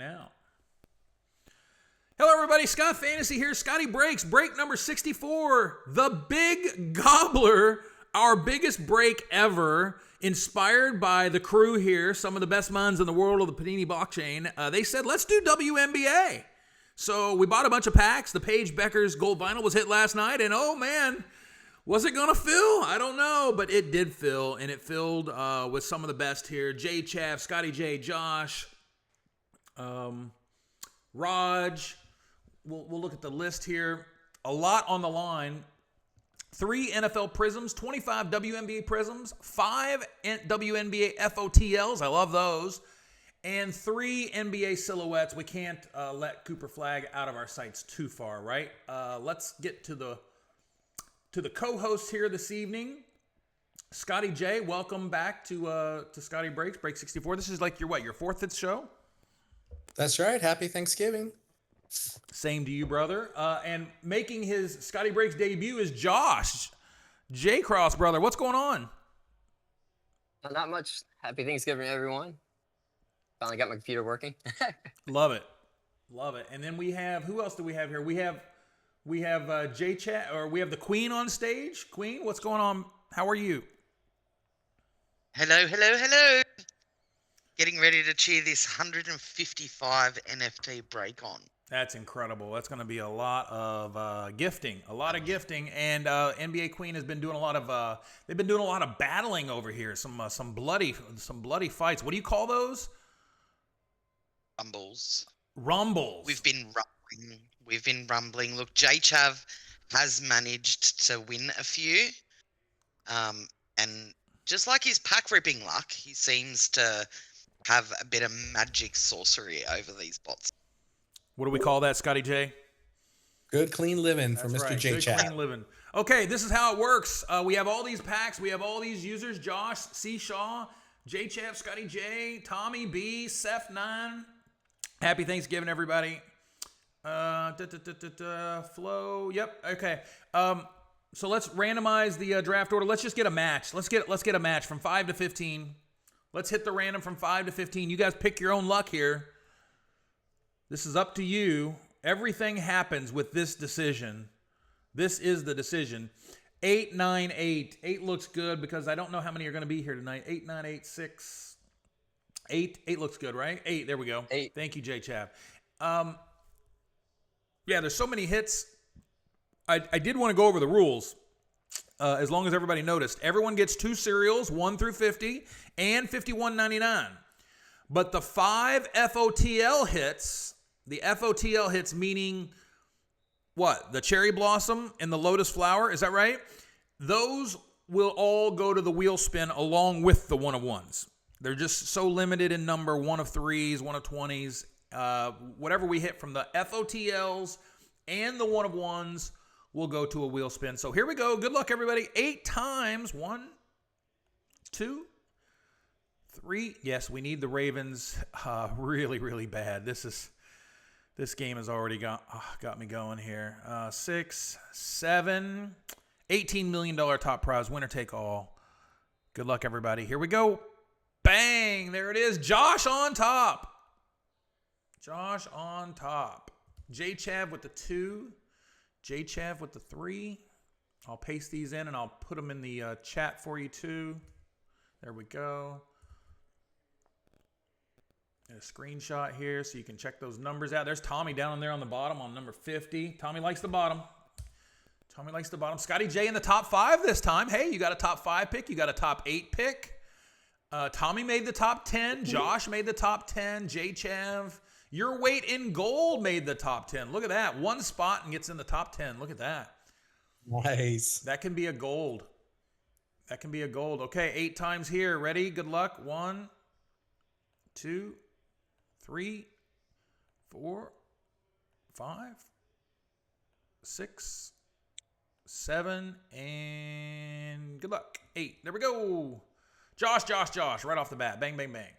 now. Hello, everybody. Scott Fantasy here. Scotty Breaks. Break number 64. The Big Gobbler. Our biggest break ever. Inspired by the crew here. Some of the best minds in the world of the Panini blockchain. They said, let's do WNBA. So we bought a bunch of packs. The Paige Bueckers gold vinyl was hit last night. And oh, man. Was it going to fill? I don't know. But it did fill. And it filled with some of the best here. Jay Chav, Scotty J, Josh. Raj. We'll look at the list here. A lot on the line. 3 NFL Prizms, 25 WNBA Prizms, 5 WNBA FOTLs. I love those. And 3 NBA silhouettes. We can't let Cooper Flagg out of our sights too far, right? Let's get to the co-host here this evening. Scotty J, welcome back to Scotty Breaks, Break 64. This is like your 4th, 5th show? That's right. Happy Thanksgiving. Same to you, brother. And making his Scotty Breaks debut is Josh. J Cross, brother. What's going on? Not much. Happy Thanksgiving, everyone. Finally got my computer working. Love it. Love it. And then we have, who else do we have here? We have J Chat, or we have the Queen on stage. Queen, what's going on? How are you? Hello, hello, hello. Getting ready to cheer this 155 NFT break on. That's incredible. That's going to be a lot of gifting, and NBA Queen has been doing a lot of. They've been doing a lot of battling over here. Some bloody fights. What do you call those? Rumbles. We've been rumbling. Look, J Chav has managed to win a few, and just like his pack ripping luck, he seems to have a bit of magic sorcery over these bots. What do we call that, Scotty J? Good clean living for Mr. Right. J Good Chat. clean living. Okay, this is how it works. We have all these packs. We have all these users. Josh, C. Shaw, J. Chav, Scotty J, Tommy B, Seth9. Happy Thanksgiving, everybody. Flow. Yep. Okay. So let's randomize the draft order. Let's just get a match. Let's get a match from 5 to 15. Let's hit the random from 5 to 15. You guys pick your own luck here. This is up to you. Everything happens with this decision. This is the decision. 8, 9, 8. 8 looks good because I don't know how many are going to be here tonight. 8, 9, 8, 6. 8. 8 looks good, right? 8. There we go. 8. Thank you, J. Chav. Yeah, there's so many hits. I did want to go over the rules. As long as everybody noticed. Everyone gets 2 cereals, 1 through 50, and 51.99. But the 5 FOTL hits, the FOTL hits meaning what? The cherry blossom and the lotus flower, is that right? Those will all go to the wheel spin along with the 1 of 1s. They're just so limited in number, 1 of 3s, 1 of 20s. Whatever we hit from the FOTLs and the 1 of 1s will go to a wheel spin. So here we go. Good luck, everybody. 8 times. 1, 2, 3. Yes, we need the Ravens really, really bad. This game has already got me going here. 6, 7, $18 million top prize, winner take all. Good luck, everybody. Here we go. Bang! There it is. Josh on top. Josh on top. J Chav with the 2. J Chav with the 3. I'll paste these in and I'll put them in the chat for you too. There we go. A screenshot here so you can check those numbers out. There's Tommy down there on the bottom on number 50. Tommy likes the bottom. Tommy likes the bottom. Scotty J in the top 5 this time. Hey, you got a top 5 pick. You got a top 8 pick. Tommy made the top 10. Josh made the top 10. J Chav. Your weight in gold made the top 10. Look at that. 1 spot and gets in the top 10. Look at that. Nice. That can be a gold. That can be a gold. Okay, 8 times here. Ready? Good luck. 1, 2, 3, 4, 5, 6, 7, and good luck. 8. There we go. Josh, right off the bat. Bang, bang, bang.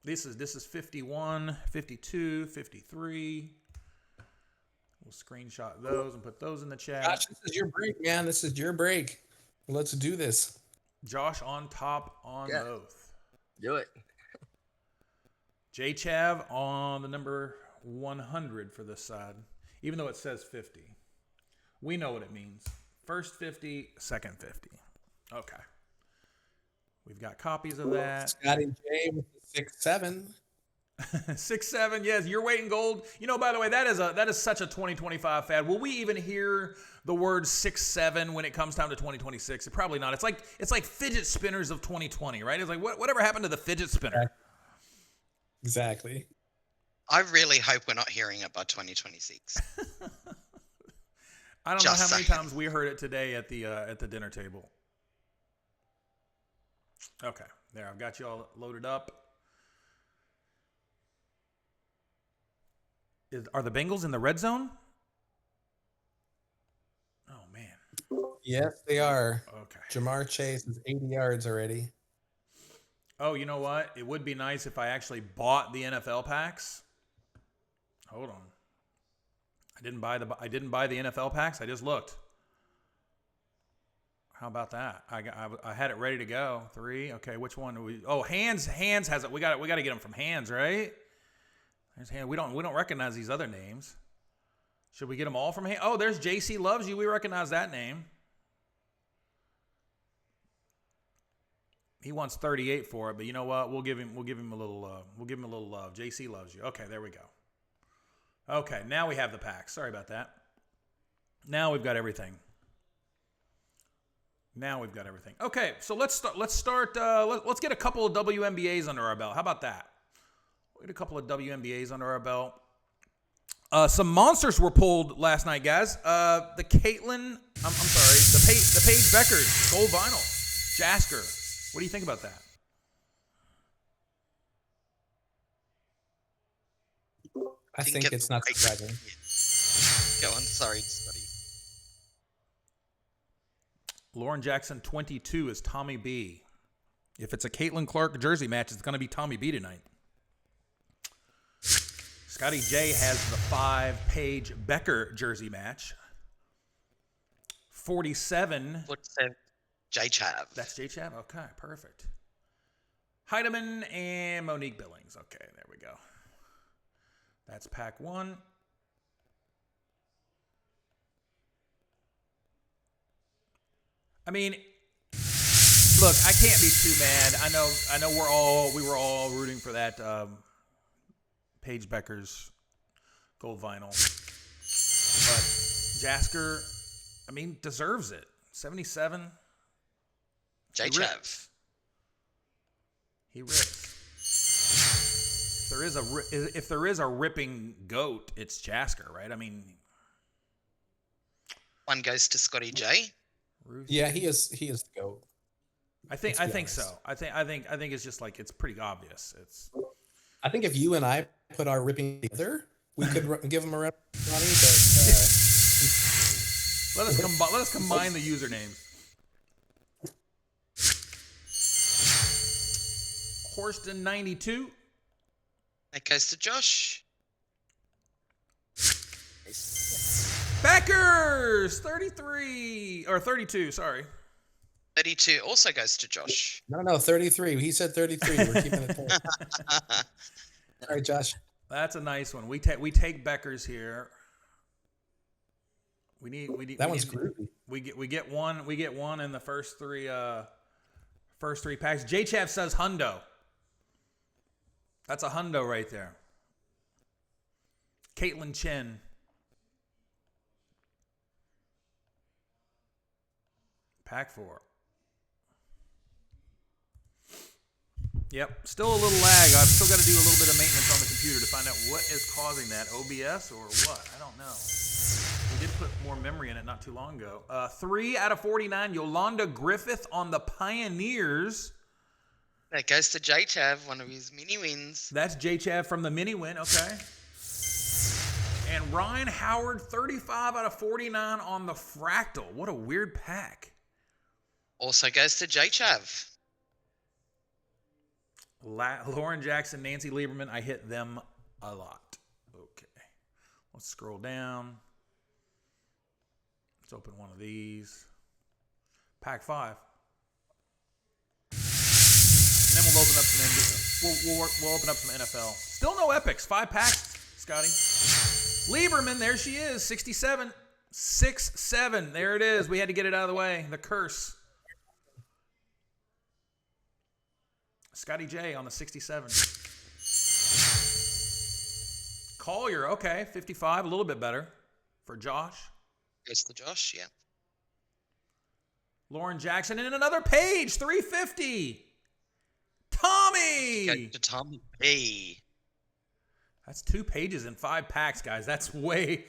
This is 51, 52, 53. We'll screenshot those and put those in the chat. Josh, this is your break, man. This is your break. Let's do this. Josh on top on both. Do it. J-Chav on the number 100 for this side, even though it says 50. We know what it means. First 50, second 50. Okay. We've got copies of that. Scotty J with the 6-7. 6-7, yes, you're waiting gold. You know, by the way, that is such a 2025 fad. Will we even hear the word 6-7 when it comes time to 2026? Probably not. It's like fidget spinners of 2020, right? It's like whatever happened to the fidget spinner? Exactly. I really hope we're not hearing it by 2026. I don't know how many times we heard it today at the dinner table. Okay, there, I've got you all loaded up. Are the Bengals in the red zone? Oh, man. Yes, they are. Okay. Jamar Chase is 80 yards already. Oh, you know what? It would be nice if I actually bought the NFL packs. Hold on. I didn't buy the NFL packs. I just looked. How about that? I had it ready to go. 3. Okay, which one do we? Oh, Hands has it. We got to get them from Hands, right? There's Hands. We don't recognize these other names. Should we get them all from Hands? Oh, there's JC Loves You. We recognize that name. He wants 38 for it, but you know what? We'll give him a little love. JC Loves You. Okay, there we go. Okay, now we have the packs. Sorry about that. Now we've got everything. Okay, so let's start. Let's get a couple of WNBAs under our belt. How about that? We'll get a couple of WNBAs under our belt. Some monsters were pulled last night, guys. The Paige Bueckers gold vinyl, Jasker. What do you think about that? I think it's not surprising. Go on, sorry, Scotty. Lauren Jackson 22 is Tommy B. If it's a Caitlin Clark jersey match, it's going to be Tommy B tonight. Scotty J has the 5 Paige Bueckers jersey match. 47. What's that? J-Chav. That's J-Chav? Okay, perfect. Heidemann and Monique Billings. Okay, there we go. That's pack 1. I mean, look, I can't be too mad. I know we were all rooting for that Paige Bueckers gold vinyl. But Jasker, I mean, deserves it. 77. J-Chav. He rips. If there is a ripping goat, it's Jasker, right? I mean, one goes to Scotty J. Yeah, he is the GOAT. I think so. I think it's just like, it's pretty obvious. I think if you and I put our ripping together, we could give him a rep, Ronnie, but let us combine the usernames. Horston 92. That goes to Josh. Bueckers 33 or 32. Sorry. 32 also goes to Josh. No, 33. He said 33. We're keeping it there. All right, Josh. That's a nice one. We take Bueckers here. We need that one's groovy. We get one in the first three packs. J-Chav says hundo. That's a hundo right there. Caitlin Chen. Pack 4. Yep, still a little lag. I've still got to do a little bit of maintenance on the computer to find out what is causing that. OBS or what? I don't know. We did put more memory in it not too long ago. 3 out of 49, Yolanda Griffith on the Pioneers. That goes to J-Chav, one of his mini wins. That's J-Chav from the mini win, okay. And Ryan Howard, 35 out of 49 on the Fractal. What a weird pack. Also goes to J-Chav. Lauren Jackson, Nancy Lieberman, I hit them a lot. Okay. Let's scroll down. Let's open one of these. Pack 5. And then we'll open up some We'll open up some NFL. Still no epics. 5 packs, Scotty. Lieberman, there she is. 67. 6-7. There it is. We had to get it out of the way. The curse. Scotty J on the 67. Collier, okay. 55, a little bit better for Josh. Goes to Josh, yeah. Lauren Jackson and another Paige, 350. Tommy. Go to Tommy B. That's 2 pages in 5 packs, guys. That's way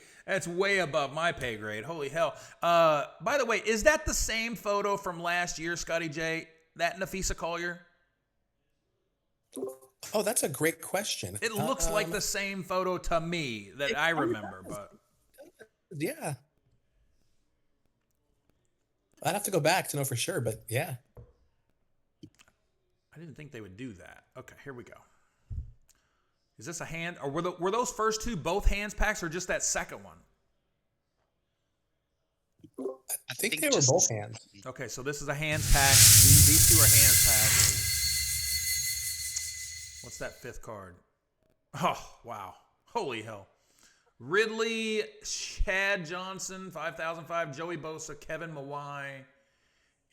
above my pay grade. Holy hell. By the way, is that the same photo from last year, Scotty J? That Nafisa Collier? Oh, that's a great question. It looks like the same photo to me that I remember, but yeah. I'd have to go back to know for sure, but yeah. I didn't think they would do that. Okay, here we go. Is this a hand, or were those first 2 both hands packs, or just that second one? I think they were both hands. Okay, so this is a hands pack. These 2 are hands packs. What's that 5th card? Oh, wow. Holy hell. Ridley, Chad Johnson, 5005, Joey Bosa, Kevin Mawai,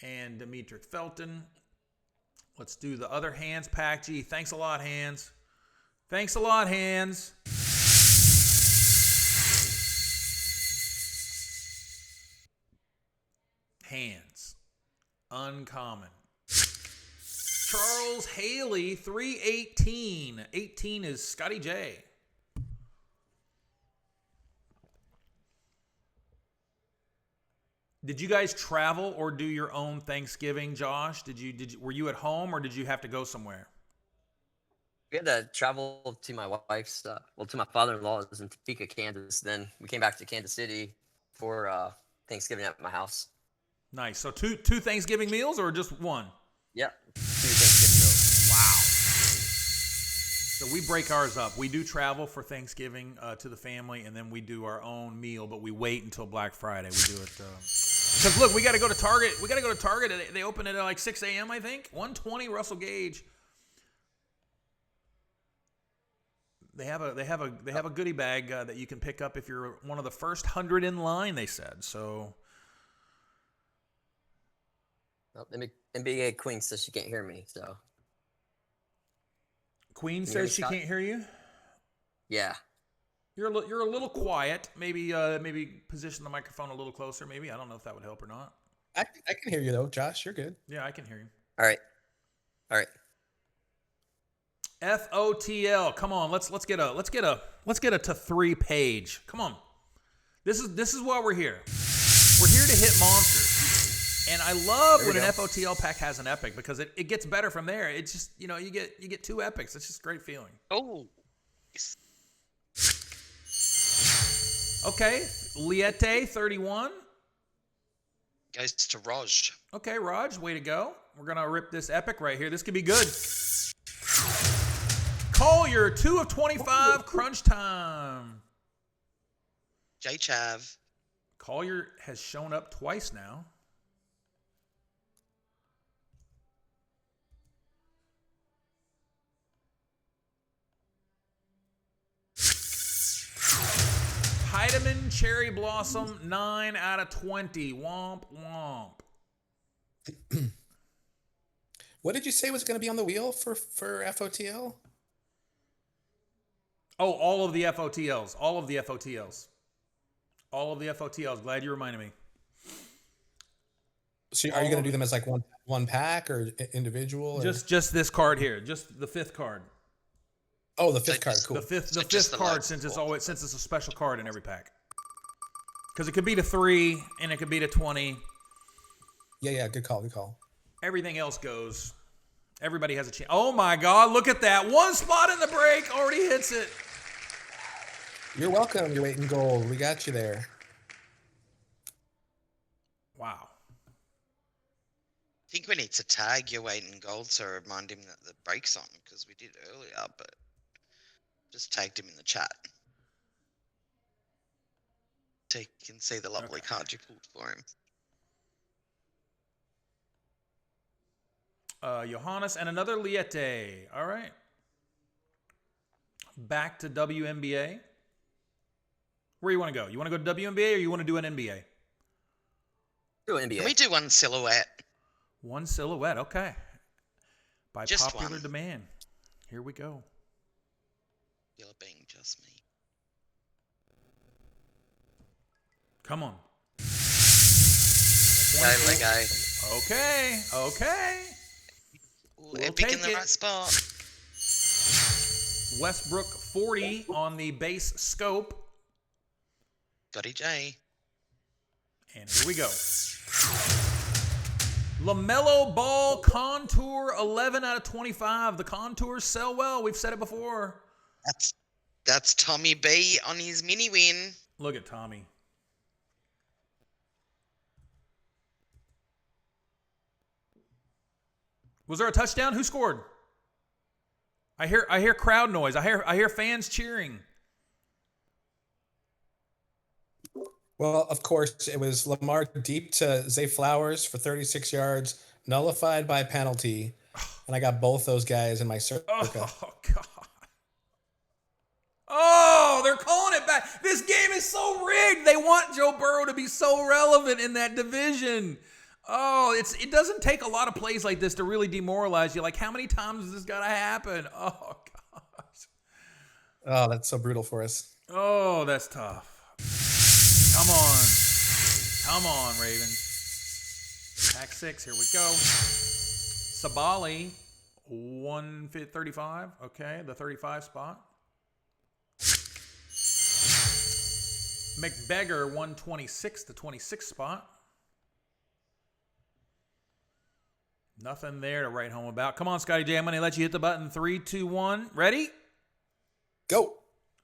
and Demetric Felton. Let's do the other hands pack. Gee, thanks a lot, Hands. Thanks a lot, Hands. Hands. Uncommon. Charles Haley, 318. 18 is Scotty J. Did you guys travel or do your own Thanksgiving, Josh? Were you at home or did you have to go somewhere? We had to travel to my wife's, to my father-in-law's in Topeka, Kansas. Then we came back to Kansas City for Thanksgiving at my house. Nice. So two Thanksgiving meals or just one? Yep, 2 Thanksgiving meals. Wow. So we break ours up. We do travel for Thanksgiving to the family, and then we do our own meal, but we wait until Black Friday. We do it because look, we got to go to Target. We got to go to Target. They open it at like 6 a.m. I think. 120 Russell Gage. They have a goodie bag that you can pick up if you're one of the first 100 in line. They said so. Well, NBA Queen says she can't hear me, so. Queen says she can't hear you? Yeah. You're a little quiet. Maybe position the microphone a little closer. Maybe I don't know if that would help or not. I can hear you though, Josh. You're good. Yeah, I can hear you. All right. FOTL. Come on, let's get a to 3 page. Come on. This is why we're here. We're here to hit monsters. And I love when an FOTL pack has an epic because it gets better from there. It's just, you get 2 epics. It's just a great feeling. Oh. Okay. Liete, 31. Goes to Raj. Okay, Raj, way to go. We're going to rip this epic right here. This could be good. Collier, 2 of 25, crunch time. J Chav. Collier has shown up twice now. Heidemann Cherry Blossom, 9 out of 20. Womp womp. What did you say was going to be on the wheel for FOTL? Oh, all of the FOTLs. All of the FOTLs. All of the FOTLs. Glad you reminded me. So are you going to do them as like one pack or individual? Or? Just this card here. Just the 5th card. Oh, the 5th card. Cool. The fifth card since it's a special card in every pack. Because it could be to 3 and it could be to 20. Yeah. Good call. Everything else goes. Everybody has a chance. Oh my God! Look at that. 1 spot in the break already hits it. You're welcome. You're waiting gold. We got you there. Wow. I think we need to tag your weight in gold so remind him that the break's on because we did earlier, but just tagged him in the chat. So you can see the lovely card you pulled for him. Johannes and another Liete. All right. back to WNBA. Where you want to go? You want to go to WNBA or you want to do an NBA? Do NBA. Can we do one silhouette? One silhouette, okay. By Just popular one. demand. Here we go. You're being just me. Come on. Lego. Okay. Ooh, We'll epic in take the it. right spot. Westbrook 40 on the base scope. Scotty J. And here we go. LaMelo Ball Contour 11 out of 25. The contours sell well. We've said it before. That's Tommy B on his mini win. Look at Tommy. Was there a touchdown? Who scored? I hear crowd noise. I hear fans cheering. Well, of course, it was Lamar deep to Zay Flowers for 36 yards, nullified by penalty, and I got both those guys in my circa. Oh, God. Oh, they're calling it back. This game is so rigged. They want Joe Burrow to be so relevant in that division. Oh, it doesn't take a lot of plays like this to really demoralize you. Like, how many times has this got to happen? Oh, gosh. Oh, that's so brutal for us. Oh, that's tough. Come on, Ravens. Pack 6, here we go. Sabali, 135. Okay, the 35 spot. McBeggar, 126, the 26 spot. Nothing there to write home about. Come on, Scotty J. I'm going to let you hit the button. 3, 2, 1. Ready? Go.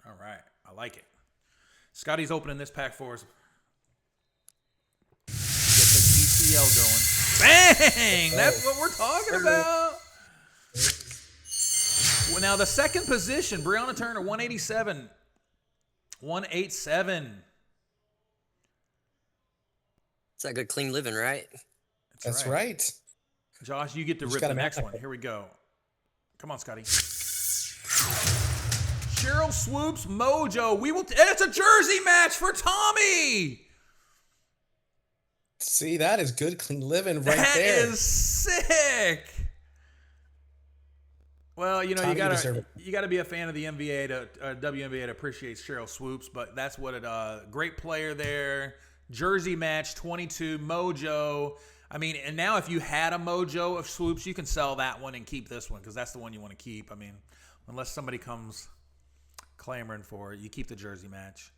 All right. I like it. Scotty's opening this pack for us. Get the GCL going. Bang! That's what we're talking about. Well, now, the second position, Breonna Turner, 187. 187. It's that good clean living, right? That's right. Josh, you get to Just rip gotta the next match one. it. Here we go. Come on, Scotty. Cheryl Swoops Mojo. It's a jersey match for Tommy. See, that is good clean living right That there. is sick. Well, you know, Tommy, you deserve you it. gotta be a fan of the NBA to WNBA to appreciate Cheryl Swoops, but that's what it. Great player there. Jersey match 22 Mojo. I mean, and now if you had a Mojo of Swoops, you can sell that one and keep this one because that's the one you want to keep. I mean, unless somebody comes clamoring for it, you keep the jersey match.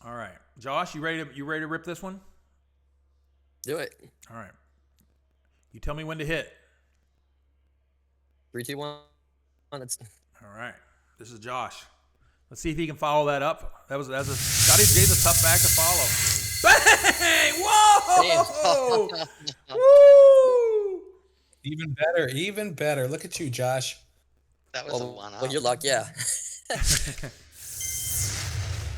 All right, Josh, you ready to rip this one? Do it. All right. You tell me when to hit. 3, 2, 1. It's All right. This is Josh. Let's see if he can follow that up. That was Scotty J's a tough bag to follow. Bang! Whoa! Woo! Even better. Look at you, Josh. That was a one-up. well, your luck, yeah.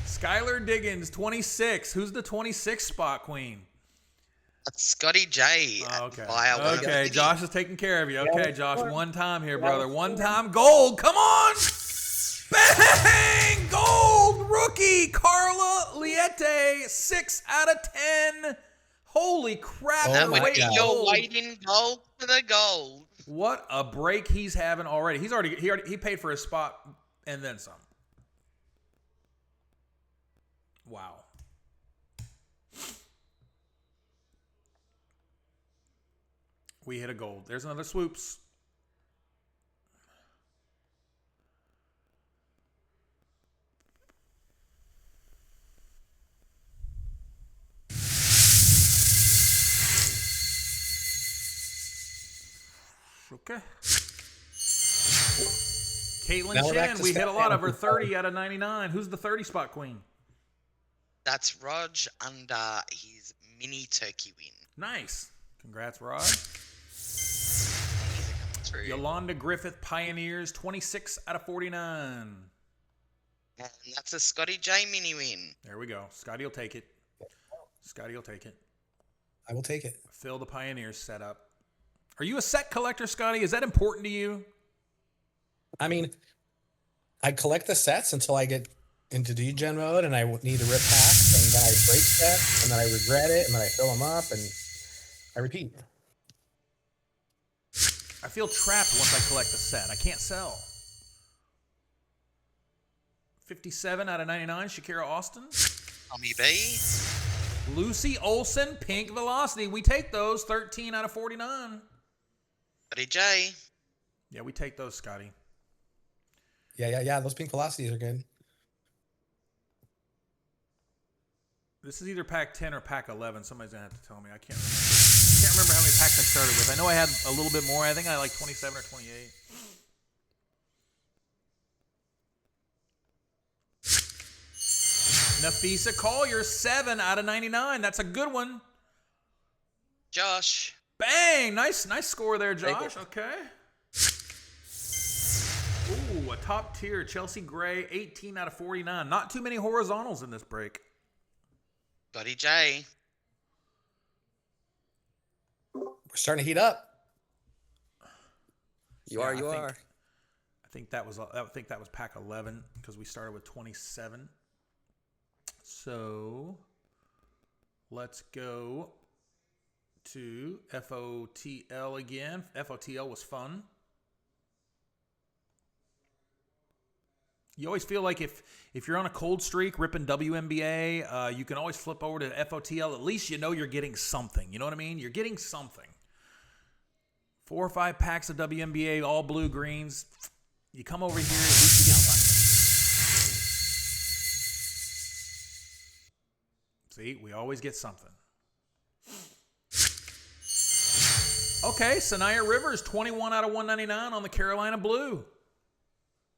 Skylar Diggins, 26. Who's the 26 spot queen? Scotty J. Oh, okay. Via one of Okay, the Josh is taking care of you. Okay, Josh, one time here, brother. One time gold. Come on! Bang! Gold rookie Carla Liete, 6 out of 10. Holy crap! Oh my Wait, God. You're gold. waiting gold for the gold. What a break he's having already. He paid for his spot and then some. Wow. We hit a gold. There's another swoops. Okay. Caitlin Now we're back Chen, to we hit a lot of her Steph. 30 out of 99. Who's the 30 spot queen? That's Rog under his mini turkey win. Nice. Congrats, Rod. He's coming through. Yolanda Griffith Pioneers, 26 out of 49. And that's a Scotty J mini win. There we go. Scotty will take it. Scotty will take it. I will take it. Phil the Pioneers set up. Are you a set collector, Scotty? Is that important to you? I mean, I collect the sets until I get into degen mode and I need to rip packs, and then I break sets, and then I regret it, and then I fill them up, and I repeat. I feel trapped once I collect a set. I can't sell. 57 out of 99, Shakira Austin. Tommy B. Lucy Olsen, Pink Velocity. We take those. 13 out of 49. Buddy J. Yeah, we take those, Scotty. Yeah. Those pink velocities are good. This is either pack 10 or pack 11. Somebody's going to have to tell me. I can't remember how many packs I started with. I know I had a little bit more. I think I had like 27 or 28. Nafisa Collier, 7 out of 99. That's a good one. Josh. Bang! Nice score there, Josh. Okay. Ooh, a top tier Chelsea Gray, 18 out of 49. Not too many horizontals in this break. Buddy J. We're starting to heat up. You are. I think that was pack 11 because we started with 27. So let's go to FOTL again. FOTL was fun. You always feel like if you're on a cold streak ripping WNBA, you can always flip over to FOTL. At least you know you're getting something. You know what I mean? You're getting something. 4 or 5 packs of WNBA, all blue greens. You come over here, at least you get something. See, we always get something. Okay, Sanaya Rivers, 21 out of 199 on the Carolina Blue.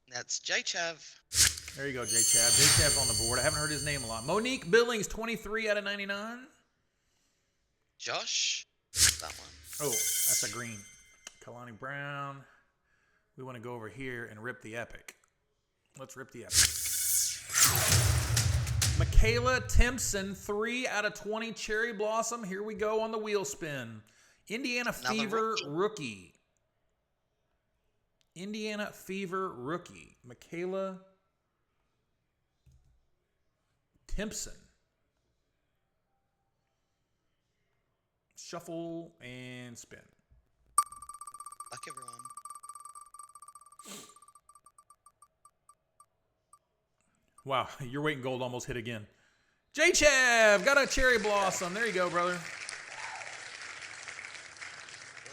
That's J Chav. There you go, J Chav. J Chav's on the board. I haven't heard his name a lot. Monique Billings, 23 out of 99. Josh. That one. Oh, that's a green. Kalani Brown. We want to go over here and rip the epic. Let's rip the epic. Michaela Timpson, 3 out of 20 Cherry Blossom. Here we go on the wheel spin. Indiana Another Fever rookie. Indiana Fever rookie. Michaela Timpson. Shuffle and spin. Luck everyone. Wow, your weight in gold almost hit again. J-Chav, got a Cherry Blossom. There you go, brother.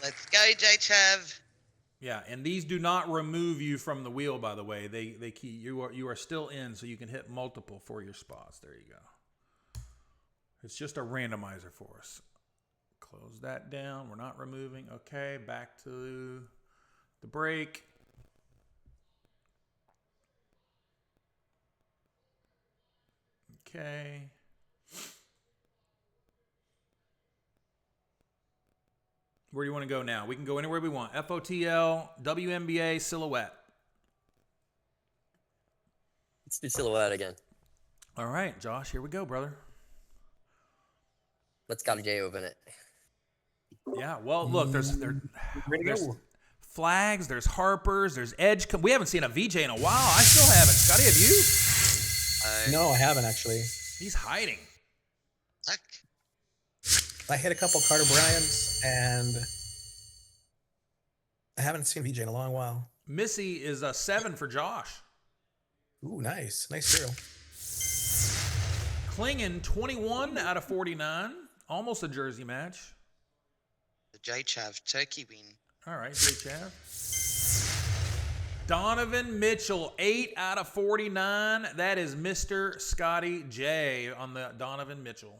Let's go, J Chav. Yeah, and these do not remove you from the wheel, by the way. They keep you are still in, so you can hit multiple for your spots. There you go. It's just a randomizer for us. Close that down. We're not removing. Okay, back to the break. Okay. Where do you want to go now? We can go anywhere we want. FOTL, WNBA, Silhouette. Let's do Silhouette again. All right, Josh, here we go, brother. Let's got a J open it. Yeah, well, look, there's Flags, there's Harpers, there's Edge. We haven't seen a VJ in a while. I still haven't. Scotty, have you? No, I haven't actually. He's hiding. Luck. I hit a couple Carter Bryants, and I haven't seen VJ in a long while. Missy is a 7 for Josh. Ooh, nice. Nice serial. Klingen, 21 out of 49. Almost a jersey match. The J Chav turkey win. All right, J-Chav. Donovan Mitchell, 8 out of 49. That is Mr. Scotty J on the Donovan Mitchell.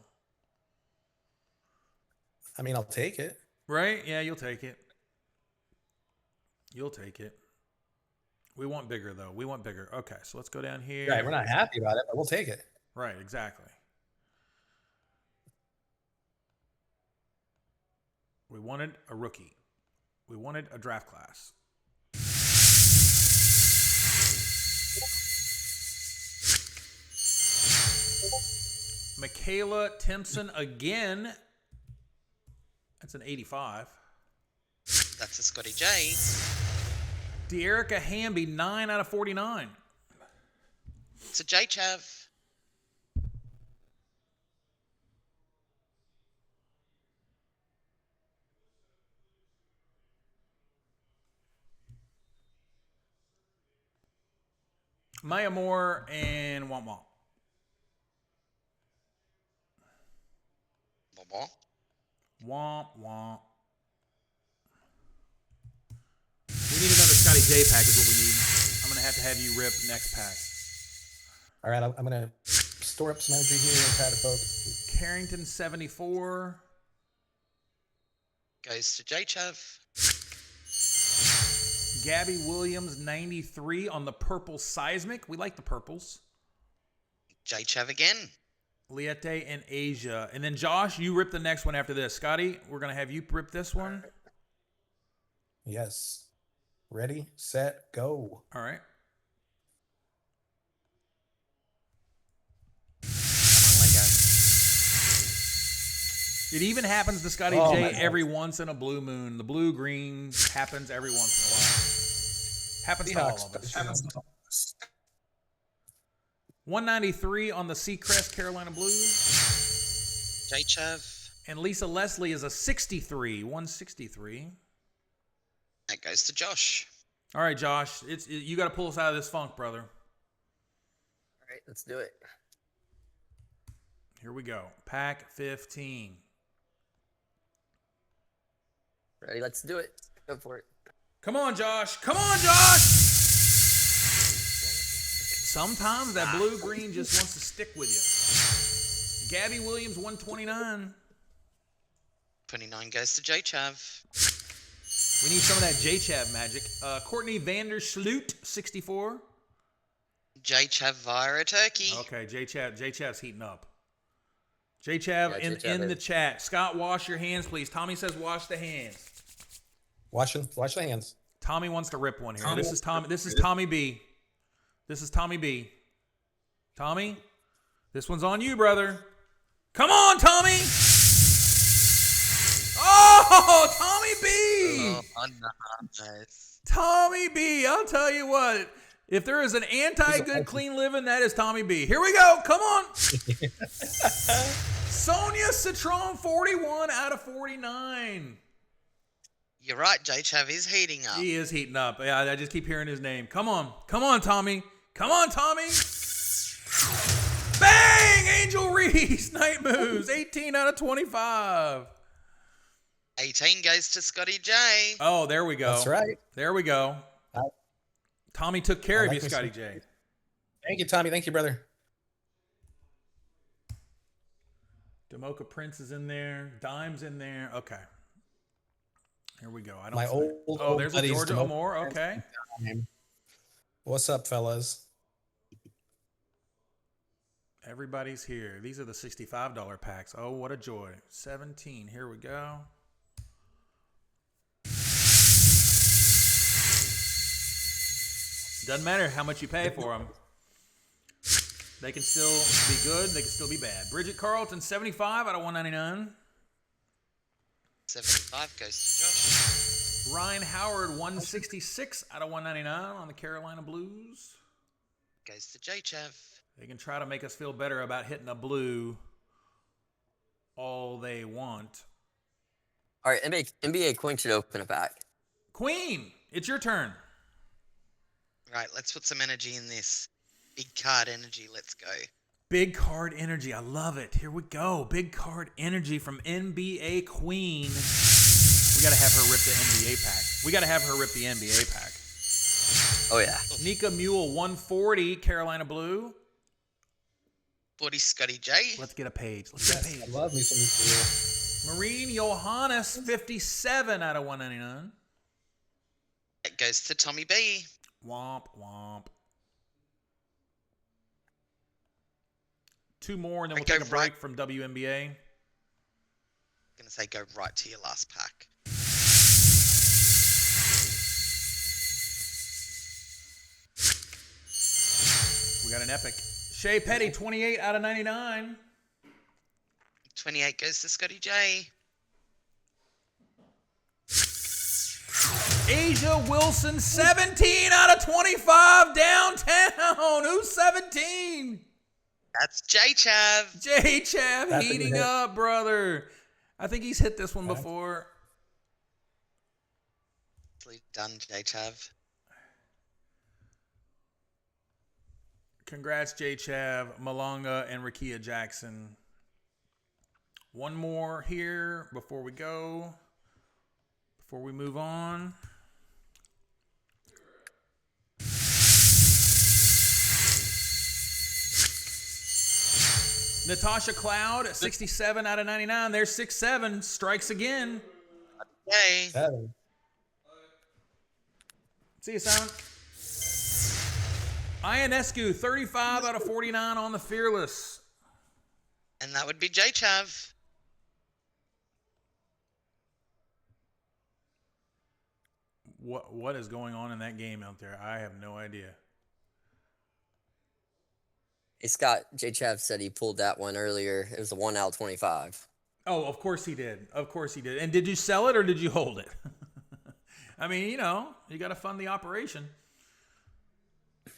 I mean, I'll take it. Right? Yeah, you'll take it. You'll take it. We want bigger, though. We want bigger. Okay, so let's go down here. Right, we're not happy about it, but we'll take it. Right, exactly. We wanted a rookie. We wanted a draft class. Michaela Timpson again. That's an 85. That's a Scotty J. De'Erica Hamby, 9 out of 49. It's a J Chav. Maya Moore and Womp Womp. What? Womp Womp. We need another Scotty J pack is what we need. I'm going to have you rip next pack. All right, I'm going to store up some energy here and try to focus. Carrington, 74. Goes to J Chav. Gabby Williams, 93 on the purple seismic. We like the purples. J Chav again. Liette and Asia. And then Josh, you rip the next one after this. Scotty, we're going to have you rip this one. Yes. Ready, set, go. All right. Come on, Lego. It even happens to Scotty Oh, J my God. every once in a blue moon. The blue-green happens every once in a while. Happens to all of us. 193 on the Seacrest Carolina Blue. J Chav. And Lisa Leslie is a 63, 163. That goes to Josh. All right, Josh, you got to pull us out of this funk, brother. All right, let's do it. Here we go. Pack 15. Ready? Let's do it. Go for it. Come on, Josh. Come on, Josh. Sometimes that blue-green just wants to stick with you. Gabby Williams, 129. 29 goes to J Chav. We need some of that J-Chav magic. Courtney Vandersloot, 64. J Chav via a turkey. Okay, J-Chav's heating up. J-Chav Yeah, in J-Chav the is. chat. Scott, wash your hands, please. Tommy says wash the hands. Wash the hands. Tommy wants to rip one here. Tommy This is Tommy B. This is Tommy B. Tommy, this one's on you, brother. Come on, Tommy. Oh, Tommy B. Oh, nice. Tommy B. I'll tell you what. If there is an anti-good clean living, that is Tommy B. Here we go. Come on. Sonia Citron, 41 out of 49. You're right, J Chav is heating up. He is heating up. Yeah, I just keep hearing his name. Come on. Come on, Tommy. Come on, Tommy. Bang! Angel Reese. Night moves. 18 out of 25. 18 goes to Scotty J. Oh, there we go. That's right. There we go. Tommy took care of like you, me Scotty some- J. Thank you, Tommy. Thank you, brother. Demoka Prince is in there. Dime's in there. Okay. Here we go. I don't My see- old there's a buddies, Georgia Demoka Amore. Okay. What's up, fellas? Everybody's here. These are the $65 packs. Oh, what a joy. 17. Here we go. Doesn't matter how much you pay for them. They can still be good. They can still be bad. Bridget Carlton, 75 out of 199. 75 goes to Josh. Ryan Howard, 166 out of 199 on the Carolina Blues. Goes to J Chav. They can try to make us feel better about hitting a blue all they want. All right, NBA Queen should open a pack. Queen, it's your turn. Right, let's put some energy in this. Big card energy, let's go. Big card energy. I love it. Here we go. Big card energy from NBA Queen. We got to have her rip the NBA pack. We got to have her rip the NBA pack. Oh, yeah. Nika Mule, 140, Carolina Blue. 40 Scotty J. Let's get a page. Let's get a I page. love me some Ezekiel. Marine Johannes, 57 out of 199. That goes to Tommy B. Womp, womp. Two more, and then we'll Go take a break right. from WNBA. Gonna say go right to your last pack. We got an epic. Shea Petty, 28 out of 99. 28 goes to Scotty J. Asia Wilson, 17 out of 25 downtown. Who's 17? That's J-Chav. J-Chav That's a heating good hit. up, brother. I think he's hit this one Okay. before. Nicely done, J-Chav. Congrats, J-Chav, Malonga, and Rakia Jackson. One more here before we go. Before we move on. Natasha Cloud, 67 out of 99. There's 6'7", strikes again. Yay. 7. See you, Simon. Ionescu, 35 out of 49 on the Fearless. And that would be J-Chav. What is going on in that game out there? I have no idea. Hey, Scott, J-Chav said he pulled that one earlier. It was a 1 out of 25. Oh, of course he did. Of course he did. And did you sell it or did you hold it? I mean, you know, you got to fund the operation.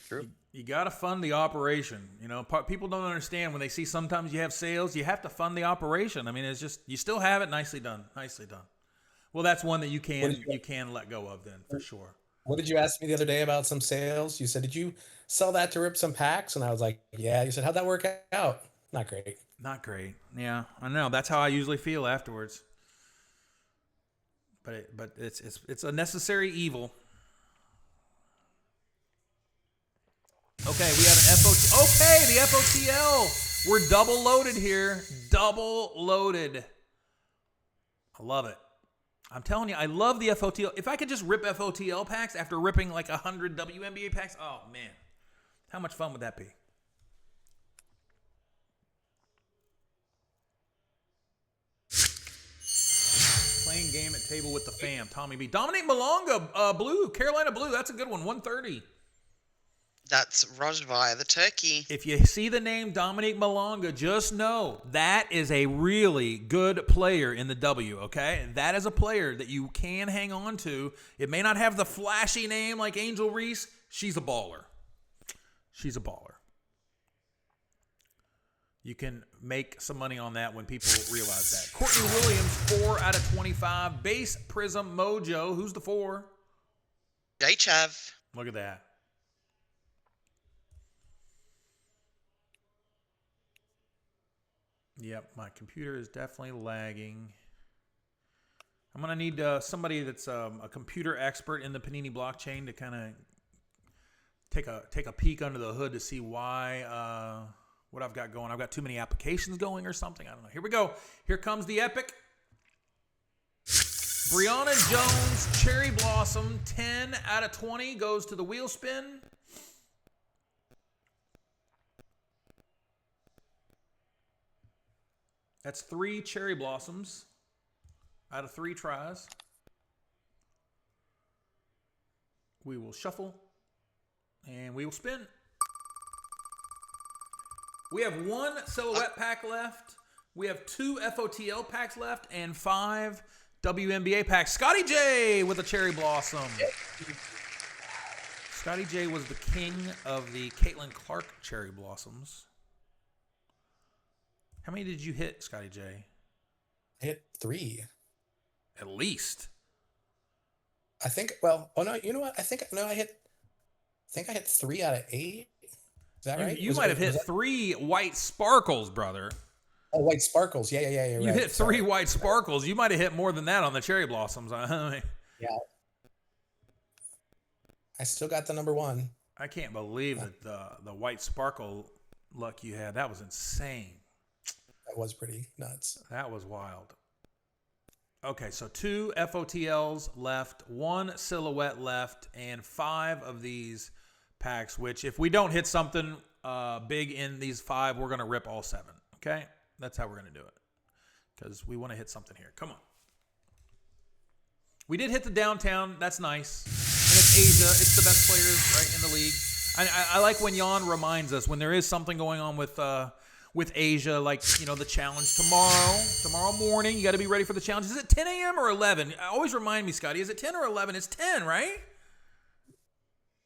True. You got to fund the operation. You know, people don't understand when they see sometimes you have sales, you have to fund the operation. I mean, it's just, you still have it. Nicely done. Nicely done. Well, that's one that you can let go of then for sure. What did you ask me the other day about some sales? You said, did you sell that to rip some packs? And I was like, yeah. You said, how'd that work out? Not great. Not great. Yeah, I know. That's how I usually feel afterwards. But it's a necessary evil. Okay, we have an FOT. Okay, the FOTL. We're double loaded here. Double loaded. I love it. I'm telling you, I love the FOTL. If I could just rip FOTL packs after ripping like 100 WNBA packs, oh man, how much fun would that be? Playing game at table with the fam. Tommy B. Dominique Malonga, blue, Carolina blue. That's a good one. 130. That's Raj via the turkey. If you see the name Dominique Malonga, just know that is a really good player in the W, okay? That is a player that you can hang on to. It may not have the flashy name like Angel Reese. She's a baller. She's a baller. You can make some money on that when people realize that. Courtney Williams, 4 out of 25. Base Prizm Mojo. Who's the 4? J-Chav. Look at that. Yep, my computer is definitely lagging. I'm going to need somebody that's a computer expert in the Panini blockchain to kind of take a peek under the hood to see why, what I've got going. I've got too many applications going or something. I don't know. Here we go. Here comes the epic. Brianna Jones, Cherry Blossom, 10 out of 20 goes to the wheel spin. That's 3 cherry blossoms out of 3 tries. We will shuffle and we will spin. We have 1 silhouette pack left. We have 2 FOTL packs left and 5 WNBA packs. Scotty J with a cherry blossom. Scotty J was the king of the Caitlin Clark cherry blossoms. How many did you hit, Scotty J? I hit 3. At least. I think, well, oh no, you know what? I think I hit 3 out of 8. Is that right? You might have hit 3 white sparkles, brother. Oh, white sparkles. Yeah. You hit 3 white sparkles. You might have hit more than that on the cherry blossoms. Yeah. I still got the number 1. I can't believe that the white sparkle luck you had. That was insane. That was pretty nuts. That was wild. Okay, so 2 FOTLs left, 1 silhouette left, and 5 of these packs, which if we don't hit something big in these 5, we're going to rip all 7. Okay? That's how we're going to do it. Because we want to hit something here. Come on. We did hit the downtown. That's nice. And it's Asia. It's the best players right in the league. I like when Jan reminds us when there is something going on with with Asia, like, the challenge tomorrow morning. You got to be ready for the challenge. Is it 10 a.m. or 11? Always remind me, Scotty. Is it 10 or 11? It's 10, right?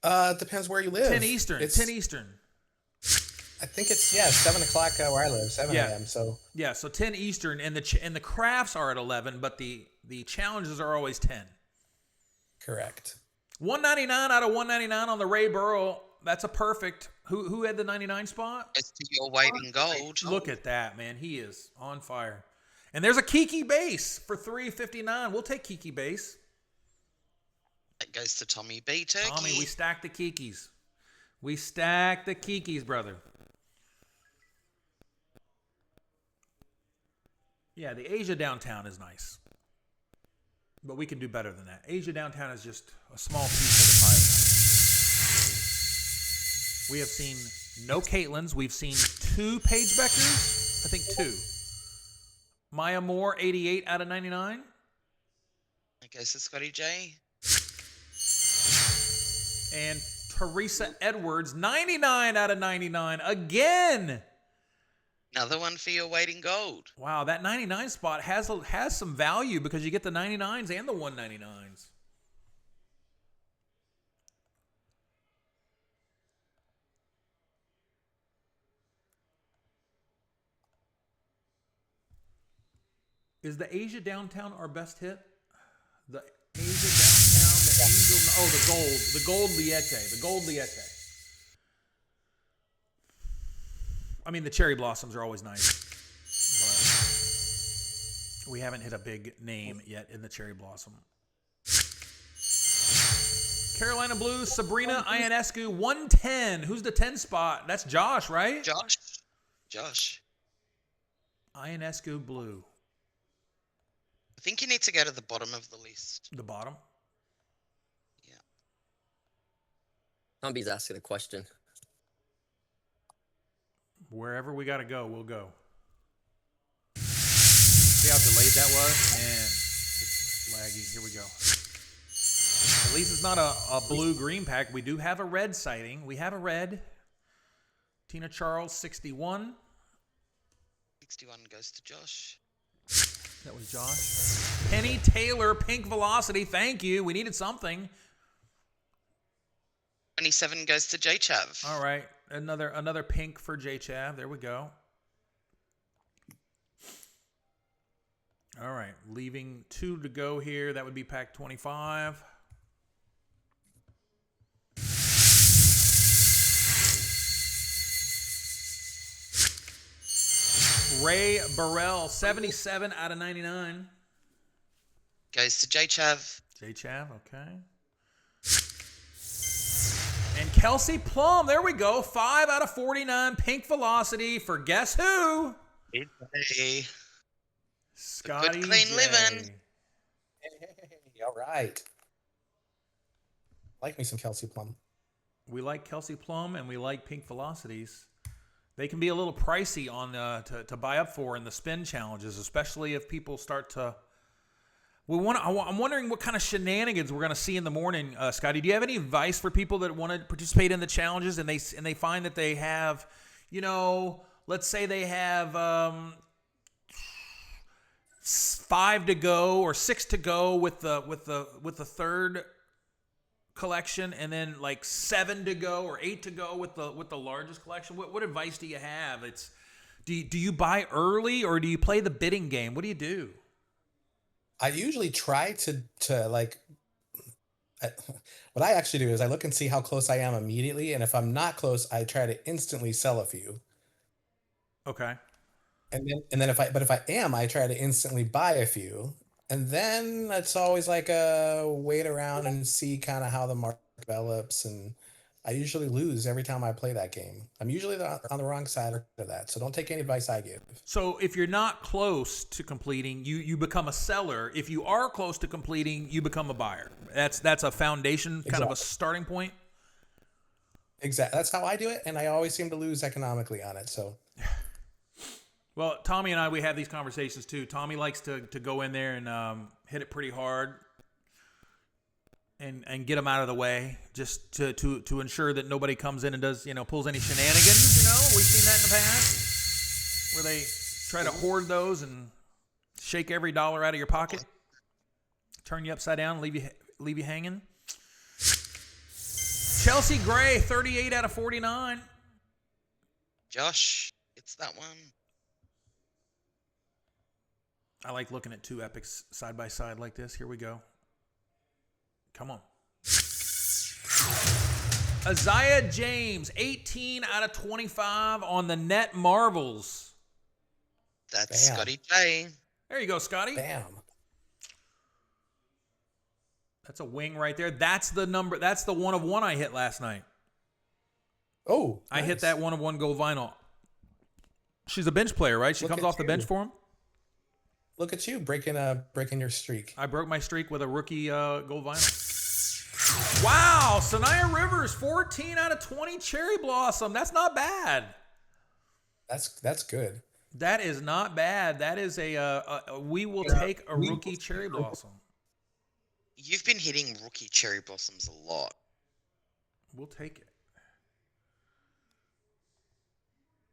It depends where you live. 10 Eastern. It's 10 Eastern. I think it's 7 o'clock where I live, 7 a.m. So yeah, so 10 Eastern, and the crafts are at 11, but the challenges are always 10. Correct. 199 out of 199 on the Ray Burrow. That's a perfect. Who had the 99 spot? It's your weight in gold. Look at that, man. He is on fire. And there's a Kiki base for $359. We'll take Kiki base. That goes to Tommy B. Turkey. Tommy, we stack the Kikis. We stack the Kikis, brother. Yeah, the Asia Downtown is nice. But we can do better than that. Asia Downtown is just a small piece of the pie. We have seen no Caitlins. We've seen 2 Paige Bueckers. I think 2. Maya Moore, 88 out of 99. I guess it's Scotty J. And Teresa Edwards, 99 out of 99. Again. Another one for your weight in gold. Wow, that 99 spot has some value because you get the 99s and the 199s. Is the Asia Downtown our best hit? The Asia Downtown, the Angel, the gold Liete, the gold Liete. I mean, the cherry blossoms are always nice, but we haven't hit a big name yet in the cherry blossom. Carolina Blues, Sabrina Ionescu, 110. Who's the 10 spot? That's Josh, right? Josh. Ionescu Blue. I think you need to go to the bottom of the list. The bottom? Yeah. Tomby's asking a question. Wherever we got to go, we'll go. See how delayed that was? Man, it's laggy. Here we go. At least it's not a blue-green pack. We do have a red sighting. We have a red. Tina Charles, 61. 61 goes to Josh. That was Josh. Penny Taylor, Pink Velocity. Thank you. We needed something. 27 goes to J Chav. All right. Another pink for J Chav. There we go. All right. Leaving 2 to go here. That would be pack 25. Ray Burrell, 77 out of 99. Goes to J Chav. J Chav, okay. And Kelsey Plum, there we go. 5 out of 49, Pink Velocity for guess who? Hey. Scotty Good clean J. living. Hey, all right. Like me some Kelsey Plum. We like Kelsey Plum and we like Pink Velocities. They can be a little pricey on to buy up for in the spin challenges, especially if people start to. I'm wondering what kind of shenanigans we're going to see in the morning, Scotty. Do you have any advice for people that want to participate in the challenges and they find that they have, let's say they have 5 to go or 6 to go with the third collection, and then like 7 to go or 8 to go with the largest collection? What advice do you have? Do you buy early or do you play the bidding game? What do you do? I usually try to what I actually do is I look and see how close I am immediately, and if I'm not close, I try to instantly sell a few. Okay. And then if I am, I try to instantly buy a few. And then it's always like a wait around and see kind of how the market develops. And I usually lose every time I play that game. I'm usually on the wrong side of that. So don't take any advice I give. So if you're not close to completing, you become a seller. If you are close to completing, you become a buyer. That's a foundation, kind of a starting point. Exactly. That's how I do it. And I always seem to lose economically on it. So. Well, Tommy and I, we have these conversations too. Tommy likes to go in there and hit it pretty hard and get them out of the way, just to ensure that nobody comes in and does, pulls any shenanigans. We've seen that in the past. where they try to hoard those and shake every dollar out of your pocket, turn you upside down, leave you hanging. Chelsea Gray, 38 out of 49. Josh, it's that one. I like looking at two epics side by side like this. Here we go. Come on. Isaiah James, 18 out of 25 on the Net Marvels. That's Bam. Scotty J. There you go, Scotty. Bam. That's a wing right there. That's the number. That's the 1 of 1 I hit last night. Oh, I hit nice. that 1 of 1 gold vinyl. She's a bench player, right? She Look comes at off the you. bench for him. Look at you breaking your streak. I broke my streak with a rookie gold vinyl. Wow, Sanaya Rivers, 14 out of 20 Cherry Blossom. That's not bad. That's good. That is not bad. That is we will take a rookie Cherry Blossom. You've been hitting rookie cherry blossoms a lot. We'll take it.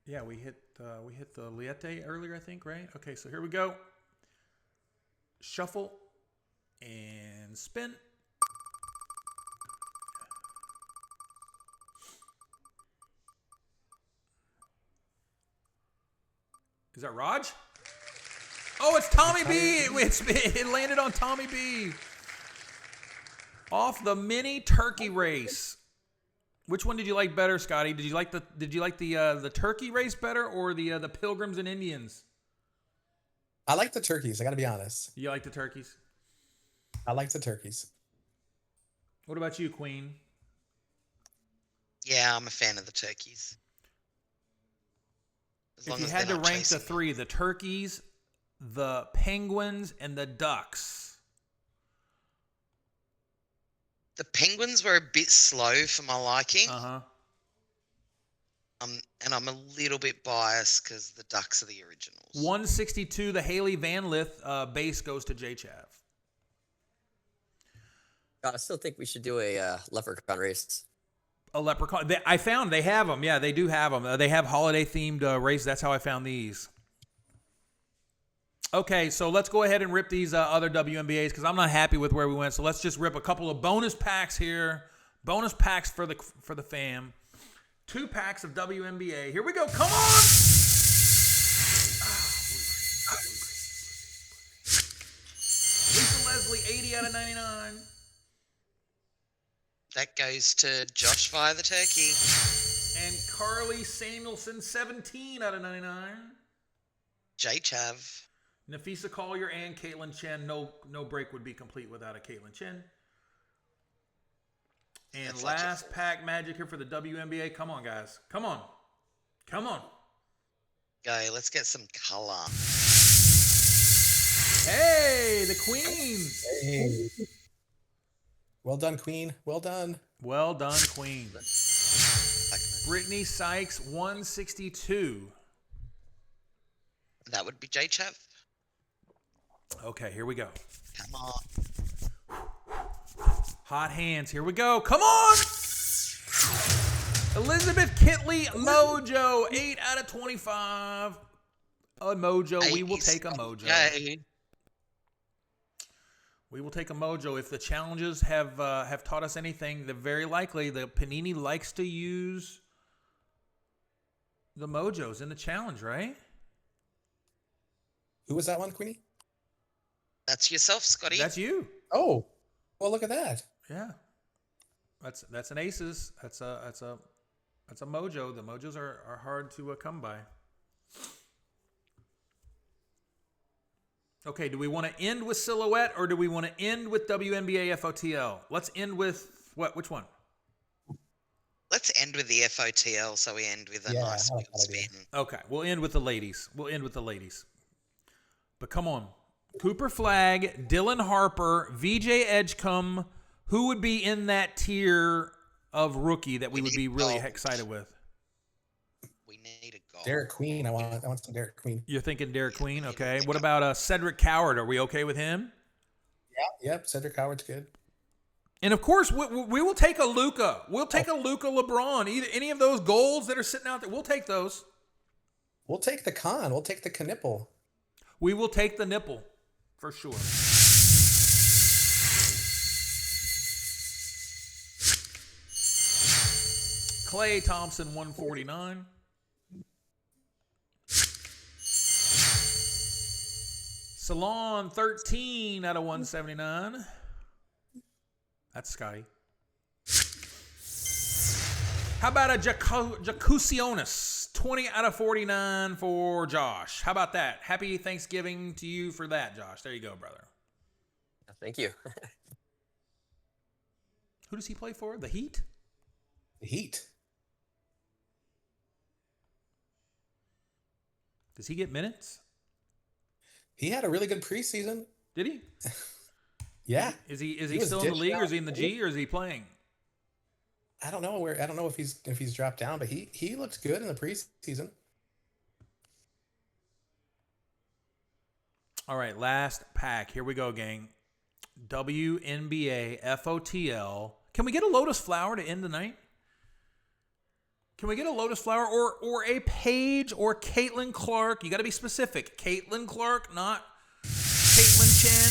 Yeah, we hit the Liette earlier, I think, right? Okay, so here we go. Shuffle and spin. Is that Raj? Oh, it's Tommy B. It landed on Tommy B. Off the mini turkey race. Which one did you like better, Scotty? Did you like the turkey race better or the Pilgrims and Indians? I like the turkeys. I got to be honest. You like the turkeys? I like the turkeys. What about you, Queen? Yeah, I'm a fan of the turkeys. If you had to rank the three, the turkeys, the penguins, and the ducks. The penguins were a bit slow for my liking. Uh-huh. And I'm a little bit biased because the ducks are the originals. 162, the Haley Van Lith base goes to J Chav. God, I still think we should do a leprechaun race. A leprechaun. I found they have them. Yeah, they do have them. They have holiday-themed races. That's how I found these. Okay, so let's go ahead and rip these other WNBAs because I'm not happy with where we went. So let's just rip a couple of bonus packs here. Bonus packs for the fam. 2 packs of WNBA. Here we go. Come on! Lisa Leslie, 80 out of 99. That goes to Josh via the turkey. And Carly Samuelson, 17 out of 99. J Chav. Nafisa Collier and Caitlin Chen. No break would be complete without a Caitlin Chen. And That's last like pack magic here for the WNBA. Come on, guys. Come on. Come on. Go, let's get some color. Hey, the Queen. Hey. Well done, Queen. Well done. Well done, Queen. Brittany Sykes, 162. That would be J Chav. Okay, here we go. Come on. Hot hands. Here we go. Come on. Elizabeth Kitley Mojo, 8 out of 25. A Mojo. We will take a Mojo. Yay. We will take a Mojo. If the challenges have taught us anything, they're very likely the Panini likes to use the Mojos in the challenge, right? Who was that one, Queenie? That's yourself, Scotty. That's you. Oh, well, look at that. Yeah. That's an aces. That's a Mojo. The Mojos are hard to come by. Okay, do we want to end with Silhouette or do we want to end with WNBA FOTL? Let's end with what? Which one? Let's end with the FOTL so we end with a nice I like wheel that idea. spin. Okay, we'll end with the ladies. But come on. Cooper Flagg, Dylan Harper, VJ Edgecombe. Who would be in that tier of rookie that we would be really excited with? We need a goal. Derek Queen. I want some Derek Queen. You're thinking Derek Queen? Okay. What about Cedric Coward? Are we okay with him? Yeah. Yep. Cedric Howard's good. And of course, we will take a Luka. We'll take a Luka LeBron. Any of those goals that are sitting out there, we'll take those. We'll take the con. We'll take the knipple. We will take the nipple for sure. Klay Thompson, 149. Salon, 13 out of 179. That's Scotty. How about a Jacusionis, 20 out of 49 for Josh? How about that? Happy Thanksgiving to you for that, Josh. There you go, brother. Thank you. Who does he play for? The Heat? The Heat. Does he get minutes? He had a really good preseason. Did he? Yeah. Is he still in the league, or is he in the G, or is he playing? I don't know where. I don't know if he's dropped down, but he looked good in the preseason. All right, last pack. Here we go, gang. WNBA FOTL. Can we get a Lotus Flower to end the night? Can we get a Lotus Flower or a Paige or Caitlin Clark? You got to be specific. Caitlin Clark, not Caitlin Chen.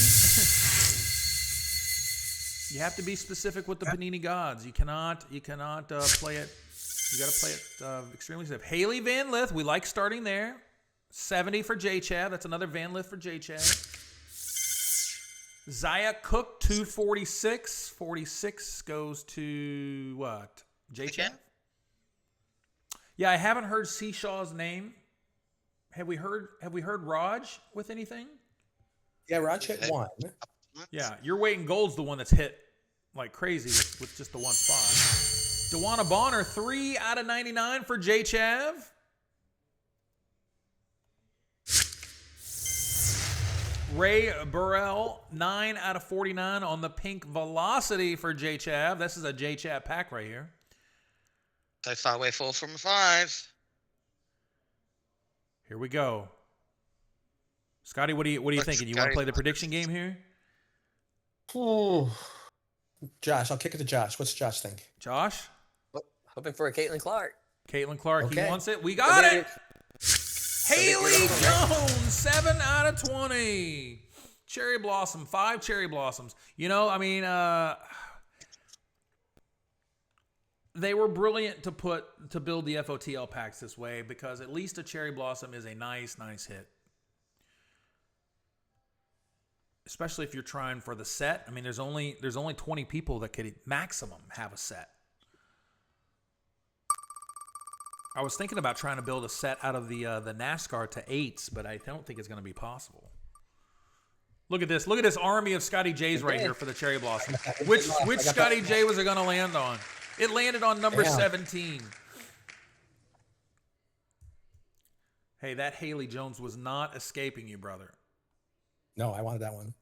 You have to be specific with the Panini gods. You cannot play it. You got to play it extremely safe. Haley Van Lith, we like starting there. 70 for J Chav. That's another Van Lith for J Chav. Zaya Cook, 246. 46 goes to what? J Chav? Yeah, I haven't heard Seashaw's name. Have we heard Raj with anything? Yeah, Raj hit one. Yeah, you're waiting. Gold's the one that's hit like crazy with just the one spot. Dewana Bonner, 3 out of 99 for J Chav. Ray Burrell, 9 out of 49 on the pink velocity for J Chav. This is a J Chav pack right here. So far, we're 4 from 5. Here we go. Scotty, what are you thinking? You want to play the prediction game here? Ooh. Josh, I'll kick it to Josh. What's Josh think? Josh? Hoping for a Caitlin Clark. Caitlin Clark, Okay. He wants it. We got it. Haley Jones, 7 out of 20. Cherry Blossom, 5 Cherry Blossoms. You know, I mean, they were brilliant to build the FOTL packs this way because at least a Cherry Blossom is a nice hit. Especially if you're trying for the set. I mean, there's only 20 people that could maximum have a set. I was thinking about trying to build a set out of the NASCAR to 8s, but I don't think it's going to be possible. Look at this. Look at this army of Scotty J's right here for the Cherry Blossom. Which Scotty J was it going to land on? It landed on number 17. Hey, that Haley Jones was not escaping you, brother. No, I wanted that one.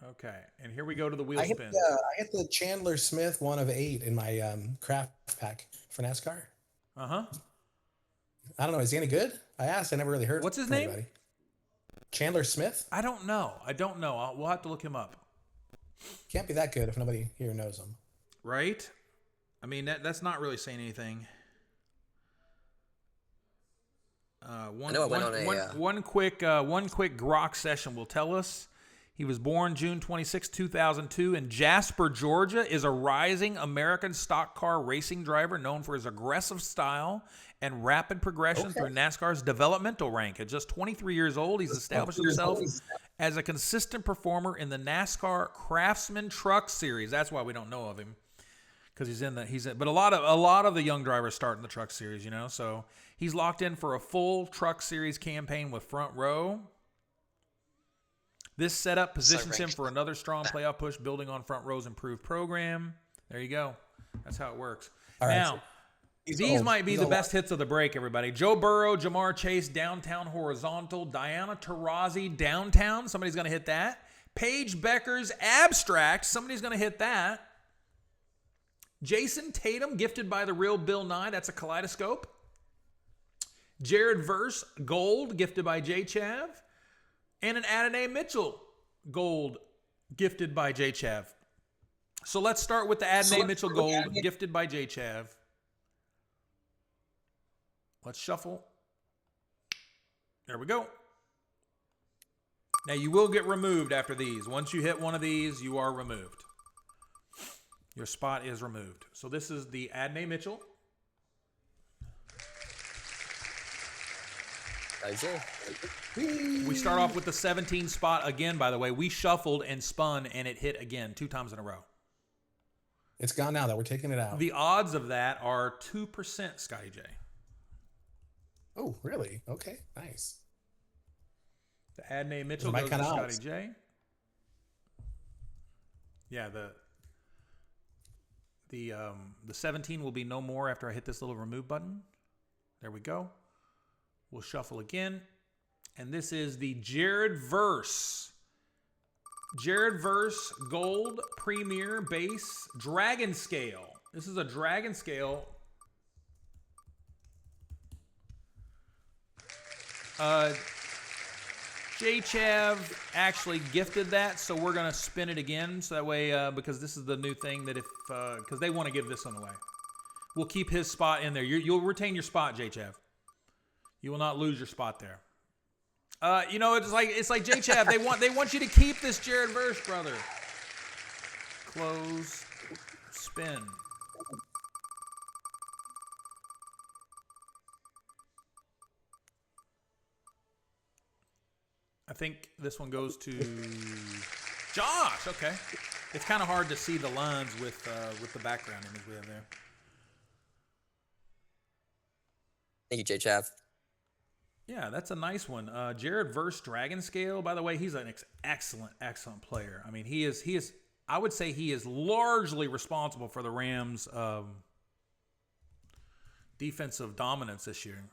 Okay, and here we go to the wheel I spin. hit the Chandler Smith 1 of 8 in my craft pack for NASCAR. Uh-huh. I don't know. Is he any good? I asked. I never really heard. What's his from name? anybody. Chandler Smith. I don't know. We'll have to look him up. Can't be that good if nobody here knows him. Right? I mean, that's not really saying anything. One quick grok session will tell us. He was born June 26, 2002 in Jasper, Georgia, is a rising American stock car racing driver known for his aggressive style and rapid progression through NASCAR's developmental rank. At just 23 years old, he's established himself as a consistent performer in the NASCAR Craftsman Truck Series. That's why we don't know of him, because but a lot of the young drivers start in the Truck Series, you know. So he's locked in for a full Truck Series campaign with Front Row. This setup positions him for another strong playoff push, building on Front Row's improved program. There you go. That's how it works. All right, now, these might be the best hits of the break, everybody. Joe Burrow, Jamar Chase, Downtown Horizontal. Diana Taurasi, Downtown. Somebody's going to hit that. Paige Bueckers, Abstract. Somebody's going to hit that. Jason Tatum, gifted by the real Bill Nye. That's a kaleidoscope. Jared Verse, Gold, gifted by J Chav. And an Adonai Mitchell Gold, gifted by J Chav. So let's start with the Adonai Mitchell Gold, gifted by J Chav. Let's shuffle. There we go. Now you will get removed after these. Once you hit one of these, you are removed. Your spot is removed. So this is the Adney Mitchell. We start off with the 17 spot again, by the way. We shuffled and spun, and it hit again 2 times in a row. It's gone now that we're taking it out. The odds of that are 2%, Scotty J. Oh, really? Okay, nice. The Adney Mitchell My goes to kind of Scotty odds. J. Yeah, the 17 will be no more after I hit this little remove button. There we go. We'll shuffle again. And this is the Jared Verse. Jared Verse Gold Premier Base Dragon Scale. This is a Dragon Scale. J-Chav actually gifted that, so we're going to spin it again. So that way, because this is the new thing that because they want to give this one away. We'll keep his spot in there. You'll retain your spot, J-Chav. You will not lose your spot there. You know, it's like J-Chav. They want you to keep this Jared Verse, brother. Close, spin. I think this one goes to Josh. Okay, it's kind of hard to see the lines with the background image we have there. Thank you, J-Chav. Yeah, that's a nice one. Jared Verse Dragon Scale. By the way, he's an excellent player. I mean, he is. I would say he is largely responsible for the Rams' defensive dominance this year.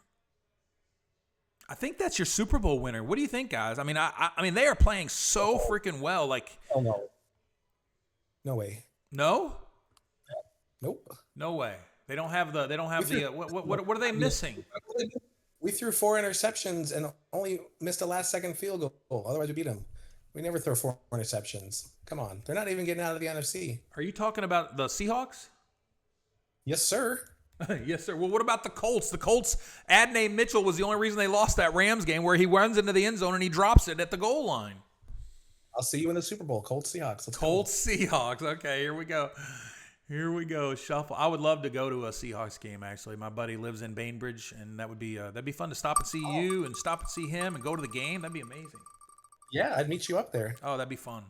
I think that's your Super Bowl winner. What do you think, guys? I mean, I mean, they are playing so freaking well. Like, oh no, no way. No. Nope. No way. They don't have the. They don't have the. What are they missing? We threw 4 interceptions and only missed a last-second field goal. Otherwise, we beat them. We never throw 4 interceptions. Come on, they're not even getting out of the NFC. Are you talking about the Seahawks? Yes, sir. Yes, sir. Well, what about the Colts? The Colts, Adney Mitchell was the only reason they lost that Rams game, where he runs into the end zone and he drops it at the goal line. I'll see you in the Super Bowl. Colts, Seahawks. Let's Colts, Seahawks. Okay, here we go. Here we go. Shuffle. I would love to go to a Seahawks game, actually. My buddy lives in Bainbridge, and that'd be fun to stop and see you and stop and see him and go to the game. That'd be amazing. Yeah, I'd meet you up there. Oh, that'd be fun.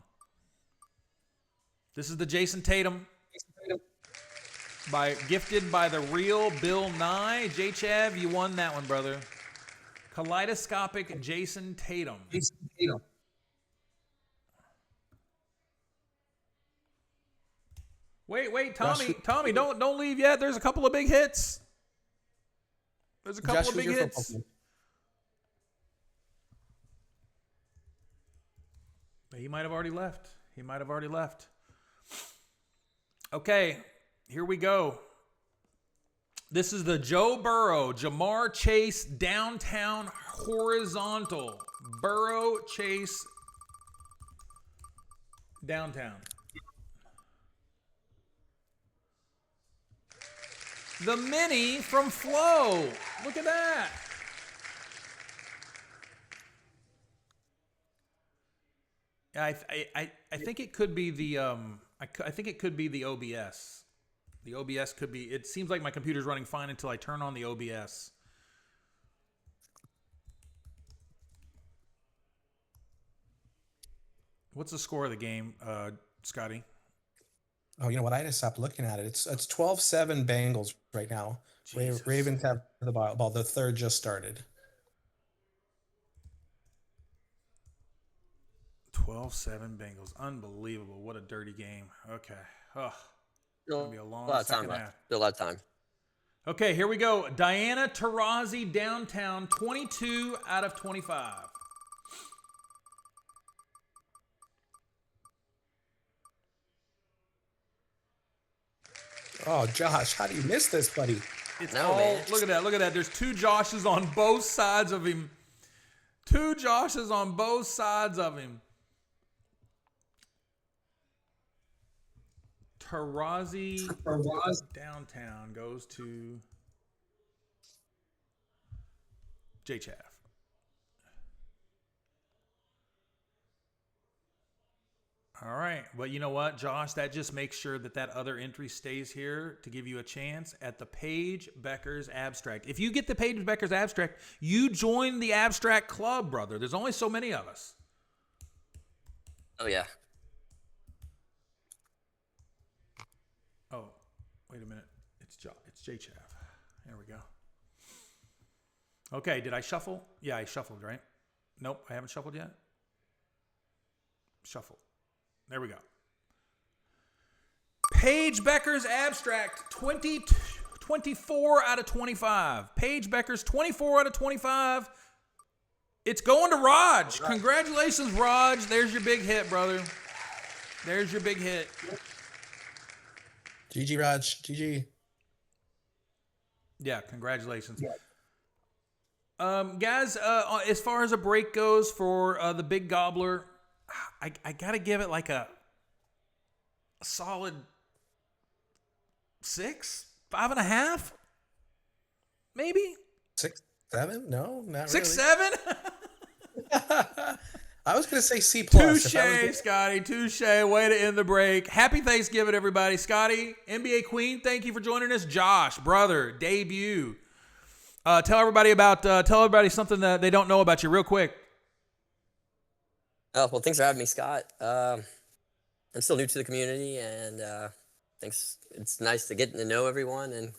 This is the Jason Tatum. Gifted by the real Bill Nye. J-Chav, you won that one, brother. Kaleidoscopic Jason Tatum. Wait, Tommy, don't leave yet. There's a couple of big hits. There's a couple of big hits. He might have already left. Okay, here we go. This is the Joe Burrow, Jamar Chase Downtown Horizontal. Burrow Chase Downtown. The mini from Flow. Look at that. I think it could be the I think it could be the OBS. The OBS could be. It seems like my computer's running fine until I turn on the OBS. What's the score of the game, Scotty? Oh, you know what? I just stopped looking at it. It's 12-7 Bengals right now. Ravens have the ball. The third just started. 12-7 Bengals. Unbelievable. What a dirty game. Okay. Oh, it's going to be a long second half. Still a lot of time. Okay, here we go. Diana Taurasi Downtown, 22 out of 25. Oh, Josh, how do you miss this, buddy? It's look at that. Look at that. There's 2 Joshes on both sides of him. 2 Joshes on both sides of him. Taurasi Downtown goes to J-Chav. All right. Well, you know what, Josh? That just makes sure that other entry stays here to give you a chance at the Paige Bueckers abstract. If you get the Paige Bueckers abstract, you join the abstract club, brother. There's only so many of us. Oh, yeah. Oh, wait a minute. It's J-Chav. There we go. Okay, did I shuffle? Yeah, I shuffled, right? Nope, I haven't shuffled yet. Shuffle. There we go. Paige Bueckers abstract, 24 out of 25. Paige Bueckers, 24 out of 25. It's going to Raj. Right. Congratulations, Raj. There's your big hit, brother. There's your big hit. GG, Raj. GG. Yeah, congratulations. Yeah. Guys, as far as a break goes for the Big Gobbler, I got to give it like a solid 6, 5.5, maybe 6, 7. No, not 6, really. 7. I was gonna say C+. Touche, Scotty. Touche. Way to end the break. Happy Thanksgiving, everybody. Scotty, NBA Queen, thank you for joining us. Josh, brother, debut. Tell everybody something that they don't know about you, real quick. Oh, well, thanks for having me, Scott. I'm still new to the community, and thanks. It's nice to get to know everyone, and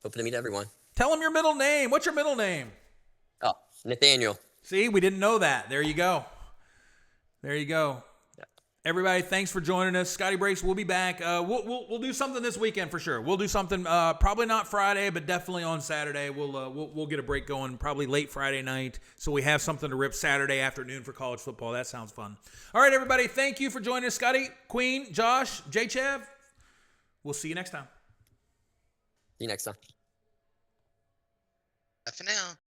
hoping to meet everyone. Tell them your middle name. What's your middle name? Oh, Nathaniel. See, we didn't know that. There you go. There you go. Yeah. Everybody, thanks for joining us. Scotty Breaks, we'll be back. We'll do something this weekend for sure. We'll do something probably not Friday, but definitely on Saturday. We'll get a break going probably late Friday night, so we have something to rip Saturday afternoon for college football. That sounds fun. All right, everybody, thank you for joining us. Scotty, Queen, Josh, J-Chav. We'll see you next time. See you next time. Bye for now.